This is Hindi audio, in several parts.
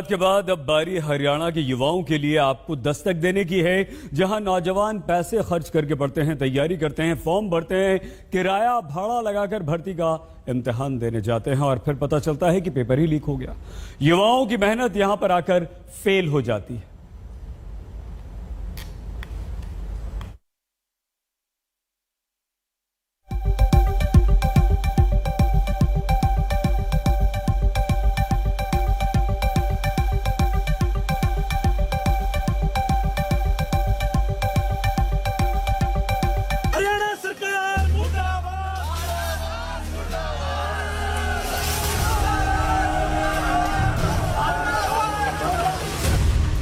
के बाद अब बारी हरियाणा के युवाओं के लिए आपको दस्तक देने की है, जहां नौजवान पैसे खर्च करके पढ़ते हैं, तैयारी करते हैं, फॉर्म भरते हैं, किराया भाड़ा लगाकर भर्ती का इम्तिहान देने जाते हैं और फिर पता चलता है कि पेपर ही लीक हो गया। युवाओं की मेहनत यहां पर आकर फेल हो जाती है।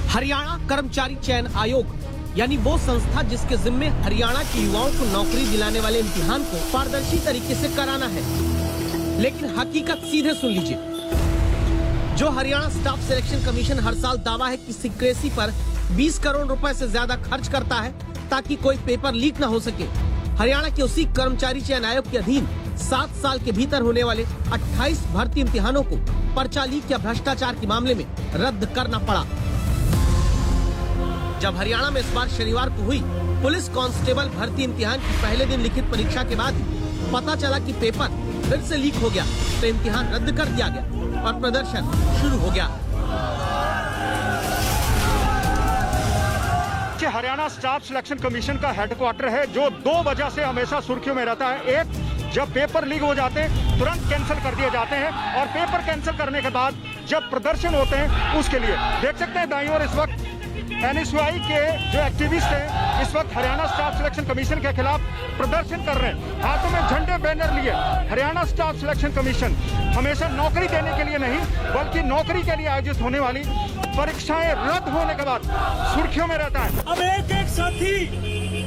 हरियाणा कर्मचारी चयन आयोग यानी वो संस्था जिसके जिम्मे हरियाणा के युवाओं को नौकरी दिलाने वाले इम्तिहान को पारदर्शी तरीके से कराना है। लेकिन हकीकत सीधे सुन लीजिए। जो हरियाणा स्टाफ सिलेक्शन कमीशन हर साल दावा है कि सीक्रेसी पर 20 करोड़ रुपए से ज्यादा खर्च करता है ताकि कोई पेपर लीक न हो सके, हरियाणा के उसी कर्मचारी चयन आयोग के अधीन 7 साल के भीतर होने वाले 28 भर्ती इम्तिहानों को पर्चा लीक या भ्रष्टाचार के मामले में रद्द करना पड़ा। जब हरियाणा में इस बार शनिवार को हुई पुलिस कांस्टेबल भर्ती इम्तिहान की पहले दिन लिखित परीक्षा के बाद पता चला कि पेपर फिर से लीक हो गया, तो इम्तिहान रद्द कर दिया गया और प्रदर्शन शुरू हो गया। हरियाणा स्टाफ सिलेक्शन कमीशन का हेडक्वार्टर है, जो 2 वजह से हमेशा सुर्खियों में रहता है। एक, जब पेपर लीक हो जाते हैं तुरंत कैंसिल कर दिए जाते हैं, और पेपर कैंसिल करने के बाद जब प्रदर्शन होते हैं उसके लिए देख सकते हैं दाईं ओर इस वक्त NSUI के जो एक्टिविस्ट हैं इस वक्त हरियाणा स्टाफ सिलेक्शन कमीशन के खिलाफ प्रदर्शन कर रहे हैं, हाथों में झंडे बैनर लिए। हरियाणा स्टाफ सिलेक्शन कमीशन हमेशा नौकरी देने के लिए नहीं बल्कि नौकरी के लिए आयोजित होने वाली परीक्षाएं रद्द होने के बाद सुर्खियों में रहता है। अब एक साथी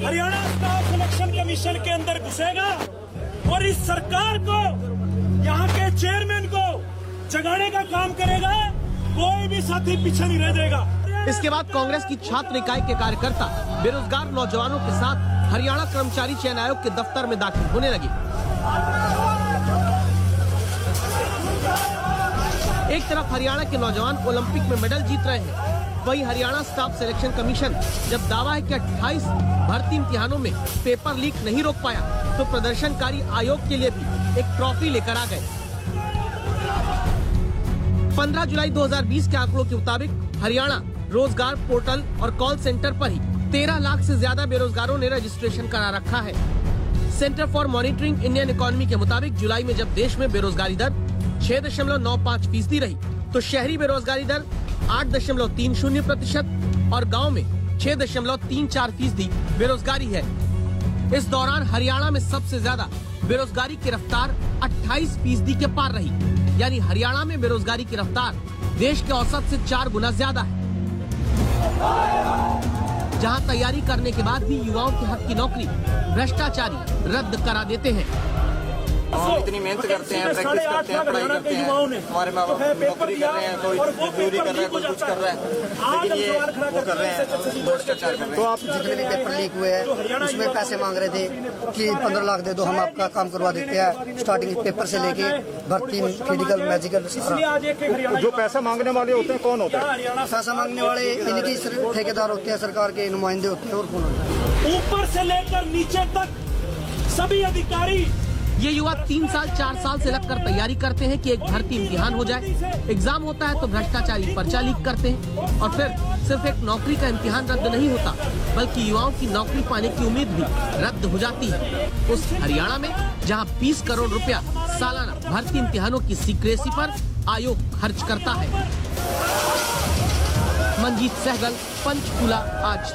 हरियाणा स्टाफ सिलेक्शन कमीशन के अंदर घुसेगा और इस सरकार को, यहाँ के चेयरमैन को जगाने का काम करेगा। कोई भी साथी पीछे नहीं रह जाएगा। इसके बाद कांग्रेस की छात्र इकाई के कार्यकर्ता बेरोजगार नौजवानों के साथ हरियाणा कर्मचारी चयन आयोग के दफ्तर में दाखिल होने लगे। एक तरफ हरियाणा के नौजवान ओलंपिक में मेडल जीत रहे हैं, वहीं हरियाणा स्टाफ सिलेक्शन कमीशन जब दावा है कि 28 भर्ती इम्तिहानों में पेपर लीक नहीं रोक पाया, तो प्रदर्शनकारी आयोग के लिए भी एक ट्रॉफी लेकर आ गए। 15 जुलाई 2020 के आंकड़ों के मुताबिक हरियाणा रोजगार पोर्टल और कॉल सेंटर पर ही 13 लाख से ज्यादा बेरोजगारों ने रजिस्ट्रेशन करा रखा है। Centre for monitoring Indian economy के मुताबिक जुलाई में जब देश में बेरोजगारी दर 6.95% रही, तो शहरी बेरोजगारी दर 8.30% और गांव में 6.34% बेरोजगारी है। इस दौरान हरियाणा में सबसे ज्यादा बेरोजगारी की रफ्तार 28% के पार रही, यानी हरियाणा में बेरोजगारी की रफ्तार देश के औसत से 4 गुना ज्यादा है। जहां तैयारी करने के बाद भी युवाओं के हक की नौकरी भ्रष्टाचारी रद्द करा देते हैं। हम इतनी मेहनत करते हैं, प्रैक्टिस करते हैं, पढ़ाई करते हैं, हमारे माँ बाप नौकरी कर रहे हैं, कोई मजदूरी कर रहा है, कोई कुछ कर रहा है, लेकिन ये वो कर रहे हैं, भ्रष्टाचार कर रहे हैं। तो आप जितने भी पेपर लीक हुए हैं उसमें पैसे मांग रहे थे कि 15 लाख दे दो, हम आपका काम करवा देते हैं, स्टार्टिंग पेपर से लेके भर्ती, फिजिकल, मैजिकल। जो पैसा मांगने वाले होते हैं कौन होते हैं? पैसा मांगने वाले इनकी ठेकेदार होते हैं, सरकार के नुमाइंदे होते हैं, और कौन होते हैं? ऊपर से लेकर नीचे तक सभी अधिकारी। ये युवा 3 साल 4 साल से लगकर तैयारी करते हैं कि एक भर्ती इम्तिहान हो जाए। एग्जाम होता है तो भ्रष्टाचारी पर्चा लीक करते हैं, और फिर सिर्फ एक नौकरी का इम्तिहान रद्द नहीं होता बल्कि युवाओं की नौकरी पाने की उम्मीद भी रद्द हो जाती है। उस हरियाणा में जहां 20 करोड़ रुपया सालाना भर्ती इम्तिहानों की सीक्रेसी पर आयोग खर्च करता है। मंजीत सहगल, पंचकूला आज